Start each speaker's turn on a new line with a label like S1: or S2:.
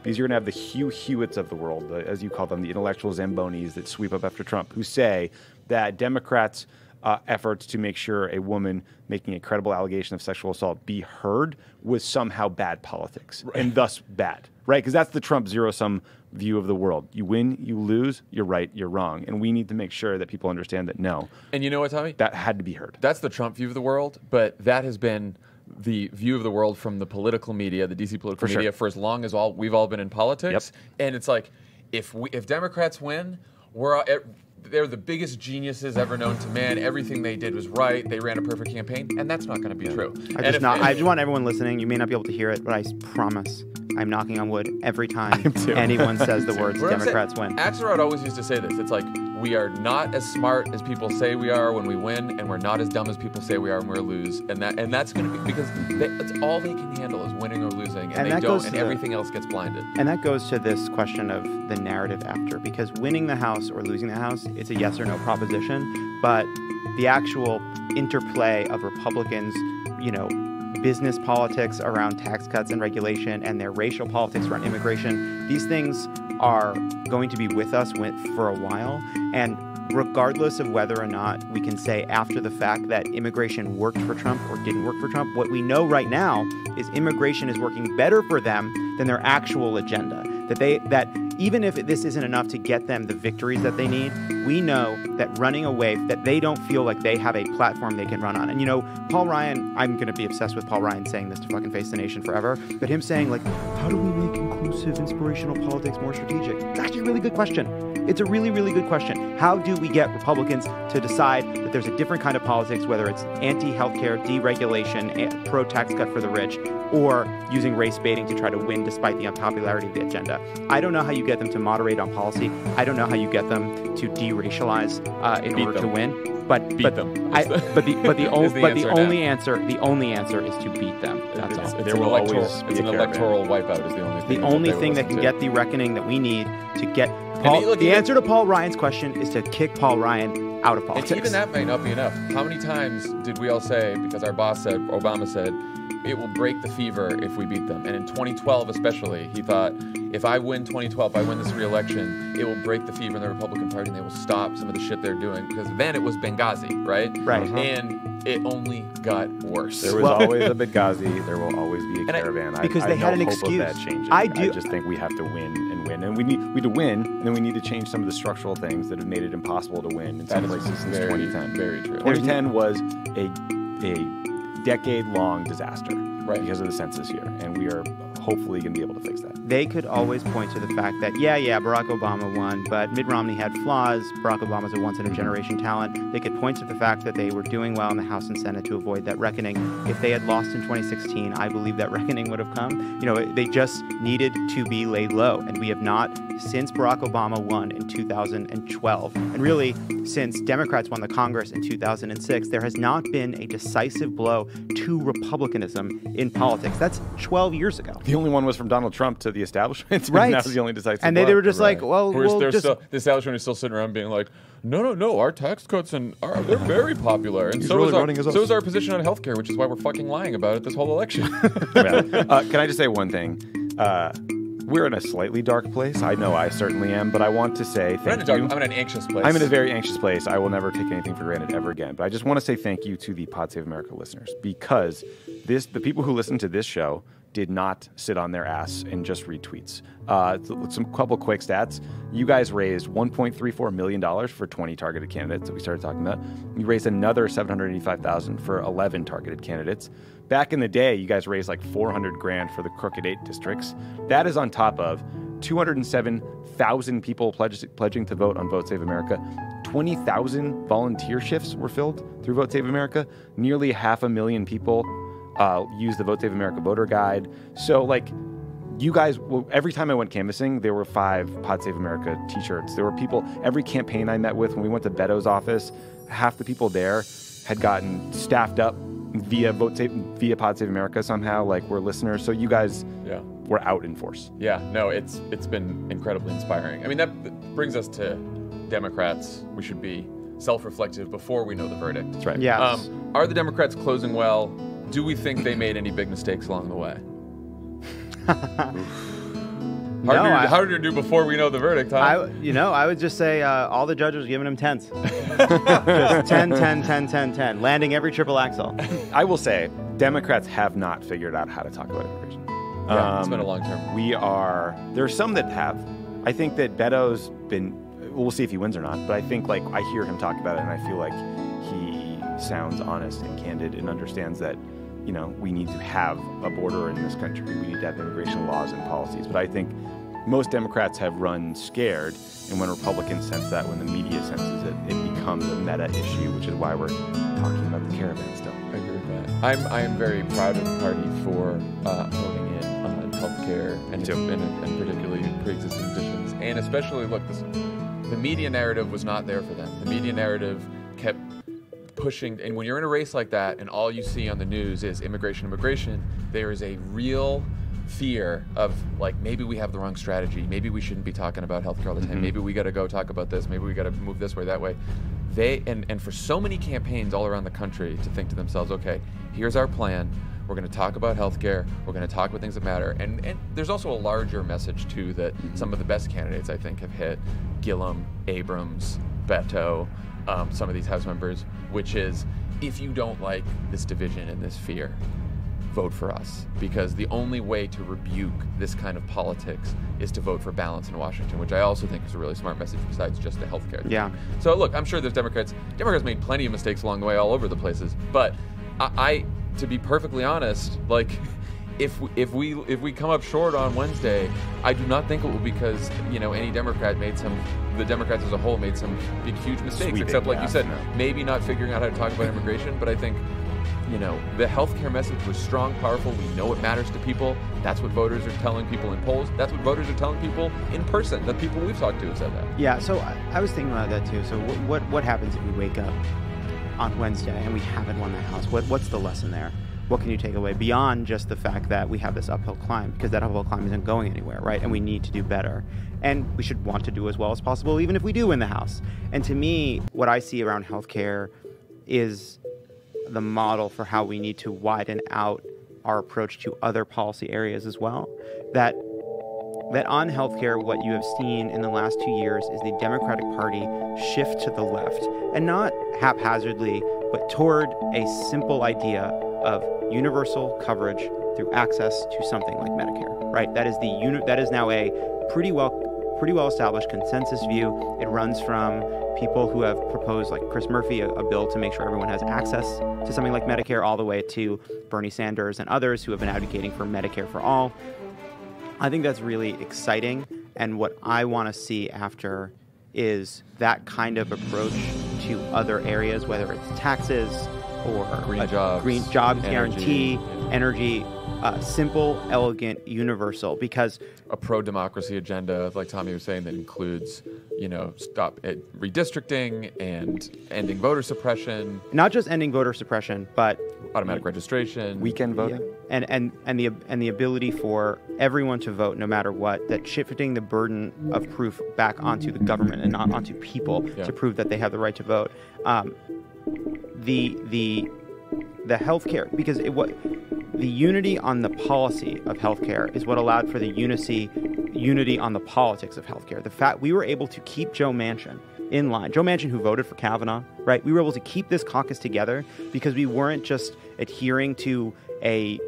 S1: because you're going to have the Hugh Hewitts of the world, as you call them, the intellectual Zambonis that sweep up after Trump, who say that Democrats' efforts to make sure a woman making a credible allegation of sexual assault be heard was somehow bad politics, and thus bad, right? Because that's the Trump zero-sum view of the world. You win, you lose, you're right, you're wrong. And we need to make sure that people understand that no.
S2: And you know what, Tommy?
S1: That had to be heard.
S2: That's the Trump view of the world, but that has been the view of the world from the political media, the DC political media, for as long as we've all been in politics. Yep. And it's like, if Democrats win, they're the biggest geniuses ever known to man. Everything they did was right. They ran a perfect campaign, and that's not going to be true.
S3: I just want everyone listening. You may not be able to hear it, but I promise I'm knocking on wood every time anyone says the words Democrats win.
S2: Axelrod always used to say this. It's like, we are not as smart as people say we are when we win, and we're not as dumb as people say we are when we lose. And that's going to be because that's all they can handle is winning or losing, and they don't, and everything else gets blinded.
S3: And that goes to this question of the narrative after, because winning the House or losing the House, it's a yes or no proposition, but the actual interplay of Republicans, business politics around tax cuts and regulation and their racial politics around immigration, these things are going to be with us for a while. And regardless of whether or not we can say after the fact that immigration worked for Trump or didn't work for Trump, what we know right now is immigration is working better for them than their actual agenda. That even if this isn't enough to get them the victories that they need, we know that running away, that they don't feel like they have a platform they can run on. And Paul Ryan, I'm going to be obsessed with Paul Ryan saying this to fucking face the nation forever, but him saying how do we make inclusive, inspirational politics more strategic? It's actually a really good question. It's a really, really good question. How do we get Republicans to decide that there's a different kind of politics, whether it's anti-healthcare, deregulation, pro-tax cut for the rich, or using race baiting to try to win despite the unpopularity of the agenda? I don't know how you get them to moderate on policy. I don't know how you get them to de-racialize in order to win. But the only answer is to beat them. That's all.
S2: It's an electoral wipeout is the only thing.
S3: The only thing that can get the reckoning that we need to get the answer to Paul Ryan's question is to kick Paul Ryan out of politics.
S2: And even that might not be enough. How many times did we all say, because our boss said, Obama said, it will break the fever if we beat them. And in 2012 especially, he thought, if I win 2012, if I win this re-election, it will break the fever in the Republican Party and they will stop some of the shit they're doing. Because then it was Benghazi, right?
S3: Right.
S2: And it only got worse.
S1: There was always a Benghazi. There will always be a caravan.
S3: Because they had an excuse.
S1: That changes. I just think we have to win and win. And we need to win, and then we need to change some of the structural things that have made it impossible to win in some places since 2010.
S2: Very true.
S1: 2010 was a decade-long disaster because of the census year, and we are hopefully going to be able to fix that.
S3: They could always point to the fact that, Barack Obama won, but Mitt Romney had flaws. Barack Obama's a once-in-a-generation talent. They could point to the fact that they were doing well in the House and Senate to avoid that reckoning. If they had lost in 2016, I believe that reckoning would have come. They just needed to be laid low, and we have not since Barack Obama won in 2012. And really, since Democrats won the Congress in 2006, there has not been a decisive blow to republicanism in politics. That's 12 years ago.
S1: The only one was from Donald Trump to the establishment.
S3: Right.
S1: That was the only decisive
S3: and
S1: blow.
S3: They were just like, well,
S2: the establishment is still sitting around being like, no, our tax cuts they're very popular. And so is our position on healthcare, which is why we're fucking lying about it this whole election.
S1: Can I just say one thing? We're in a slightly dark place. I know I certainly am, but I want to say thank you.
S2: I'm in an anxious place.
S1: I'm in a very anxious place. I will never take anything for granted ever again. But I just want to say thank you to the Pod Save America listeners, because the people who listen to this show did not sit on their ass and just read tweets. Some couple quick stats. You guys raised $1.34 million for 20 targeted candidates that we started talking about. You raised another $785,000 for 11 targeted candidates. Back in the day, you guys raised like $400,000 for the Crooked 8 districts. That is on top of 207,000 people pledging to vote on Vote Save America. 20,000 volunteer shifts were filled through Vote Save America. Nearly 500,000 people use the Vote Save America voter guide. So, you guys, every time I went canvassing, there were 5 Pod Save America t-shirts. There were people, every campaign I met with, when we went to Beto's office, half the people there had gotten staffed up via Pod Save America somehow, we're listeners. So you guys were out in force.
S2: Yeah, no, it's been incredibly inspiring. I mean, that brings us to Democrats. We should be self-reflective before we know the verdict.
S1: That's right.
S3: Yeah.
S2: Are the Democrats closing well? Do we think they made any big mistakes along the way? Harder to do before we know the verdict, huh?
S3: I would just say all the judges are giving him 10s. Just 10, 10, 10, 10, 10, landing every triple axel.
S1: I will say, Democrats have not figured out how to talk about immigration.
S2: Yeah, it's been a long term.
S1: There's some that have. I think that Beto's been, we'll see if he wins or not, but I think like I hear him talk about it and I feel like he sounds honest and candid and understands that, you know, we need to have a border in this country. We need to have immigration laws and policies. But I think most Democrats have run scared, and when Republicans sense that, when the media senses it, it becomes a meta issue, which is why we're talking about the caravan still.
S2: I agree with that. I am very proud of the party for honing in on healthcare and particularly pre-existing conditions. And especially, look, the media narrative was not there for them. The media narrative kept pushing, and when you're in a race like that and all you see on the news is immigration, there is a real fear of like, maybe we have the wrong strategy, maybe we shouldn't be talking about healthcare all the time, maybe we got to go talk about this, maybe we got to move this way, that way. And for so many campaigns all around the country to think to themselves, okay, here's our plan, we're going to talk about healthcare, we're going to talk about things that matter, and there's also a larger message too that some of the best candidates I think have hit, Gillum, Abrams, Beto, some of these House members, which is, if you don't like this division and this fear, vote for us. Because the only way to rebuke this kind of politics is to vote for balance in Washington, which I also think is a really smart message besides just the healthcare thing. Yeah. So look, I'm sure there's Democrats made plenty of mistakes along the way all over the places, but I to be perfectly honest, like, if we come up short on Wednesday, I do not think it will be because, you know, any Democrat the Democrats as a whole made some big, huge mistakes, except like you said, maybe not figuring out how to talk about immigration. But I think, you know, the healthcare message was strong, powerful. We know it matters to people. That's what voters are telling people in polls. That's what voters are telling people in person. The people we've talked to have said that.
S3: Yeah, so I was thinking about that too. So what happens if we wake up on Wednesday and we haven't won the House? What's the lesson there? What can you take away beyond just the fact that we have this uphill climb? Because that uphill climb isn't going anywhere, right? And we need to do better. And we should want to do as well as possible, even if we do win the House. And to me, what I see around healthcare is the model for how we need to widen out our approach to other policy areas as well. That on healthcare, what you have seen in the last 2 years is the Democratic Party shift to the left, and not haphazardly, but toward a simple idea of universal coverage through access to something like Medicare, right? That is now a pretty well established consensus view. It runs from people who have proposed, like Chris Murphy, a bill to make sure everyone has access to something like Medicare, all the way to Bernie Sanders and others who have been advocating for Medicare for all. I think that's really exciting, and what I want to see after is that kind of approach to other areas, whether it's taxes or
S2: green
S3: jobs guarantee, energy, simple, elegant, universal, because
S2: a pro-democracy agenda, like Tommy was saying, that includes, you know, stop redistricting and ending voter suppression.
S3: Not just ending voter suppression, but
S2: automatic registration,
S1: weekend voting,
S3: and the ability for everyone to vote no matter what. That shifting the burden of proof back onto the government and not onto people to prove that they have the right to vote. The healthcare, because the unity on the policy of healthcare is what allowed for the unity on the politics of healthcare. The fact we were able to keep Joe Manchin in line, Joe Manchin who voted for Kavanaugh, right? We were able to keep this caucus together because we weren't just adhering to a